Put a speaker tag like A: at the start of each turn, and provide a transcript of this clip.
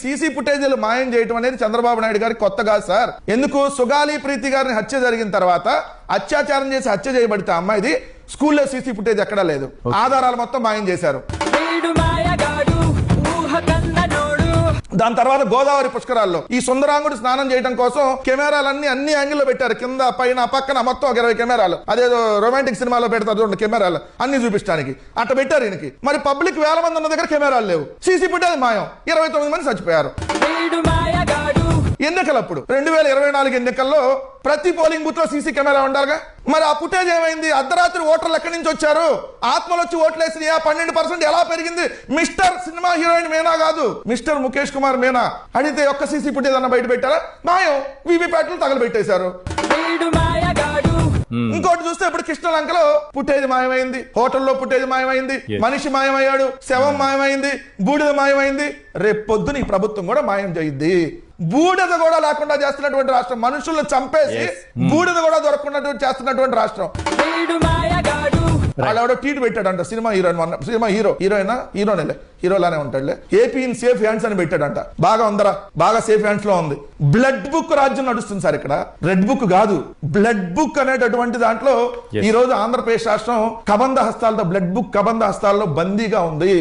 A: CC ఫుటేజీలు మాయం చేయటం అనేది చంద్రబాబు నాయుడు గారికి కొత్త కాదు సార్. ఎందుకు సుగాలి ప్రీతి గారిని హత్య జరిగిన తర్వాత అత్యాచారం చేసి హత్య చేయబడితే అమ్మాయిది స్కూల్లో సీసీ ఫుటేజ్ ఎక్కడా లేదు. ఆధారాలు మొత్తం మాయం చేశారు. దాని తర్వాత గోదావరి పుష్కరాల్లో ఈ సుందరాంగుడు స్నానం చేయడం కోసం కెమెరాలన్నీ అన్ని యాంగిల్లో పెట్టారు. కింద పైన పక్కన మొత్తం ఒక 20 కెమెరాలు. అదేదో రొమాంటిక్ సినిమాలో పెడతారు చూడండి కెమెరాలు అన్ని చూపించడానికి అట్ట పెట్టారు ఈయనకి. మరి పబ్లిక్ వేల మంది ఉన్న దగ్గర కెమెరాలు లేవు. సీసీ ఫుటేజ్ మాయం. 29 మంది చచ్చిపోయారు. ఎన్నికలప్పుడు 2024 ఎన్నికల్లో ప్రతి పోలింగ్ బూత్ లో సీసీ కెమెరా ఉండాలిగా. మరి ఆ ఫుటేజ్ ఏమైంది? అర్ధరాత్రి ఓటర్లు ఎక్కడి నుంచి వచ్చారు? ఆత్మలు వచ్చి ఓట్లేసినాయా? 12% ఎలా పెరిగింది? మిస్టర్ సినిమా హీరోయిన్ మీనా కాదు, మిస్టర్ ముఖేష్ కుమార్ మీనా. అడిగితే ఒక్క సీసీ ఫుటేజ్ అన్న బయట పెట్టారా? మాయం. వీవీప్యాట్లు తగలబెట్టేశారు. ఇంకోటి చూస్తే ఇప్పుడు కృష్ణలంకలో ఫుటేజ్ మాయమైంది, హోటల్లో ఫుటేజ్ మాయమైంది, మనిషి మాయమయ్యాడు, శవం మాయమైంది, బూడిద మాయమైంది. రేపు పొద్దున ఈ ప్రభుత్వం కూడా మాయం చేయింది. బూడిద కూడా లేకుండా చేస్తున్నటువంటి రాష్ట్రం, మనుషులను చంపేసి బూడిద కూడా దొరకకుండా చేస్తున్నటువంటి రాష్ట్రం. వాళ్ళెవడో ట్వీట్ పెట్టాడంట సినిమా హీరోయిన్, సినిమా హీరోయినా హీరోలానే ఉంటాడులే, ఏపీ ఇన్ సేఫ్ హ్యాండ్స్ అని పెట్టాడంట. బాగా ఉందరా, బాగా సేఫ్ హ్యాండ్స్ లో ఉంది. బ్లడ్ బుక్ రాజ్యం నడుస్తుంది సార్ ఇక్కడ. రెడ్ బుక్ కాదు, బ్లడ్ బుక్ అనేటటువంటి దాంట్లో ఈ రోజు ఆంధ్రప్రదేశ్ రాష్ట్రం కబంధ హస్తాలతో, బ్లడ్ బుక్ కబంధ హస్తాల్లో బందీగా ఉంది.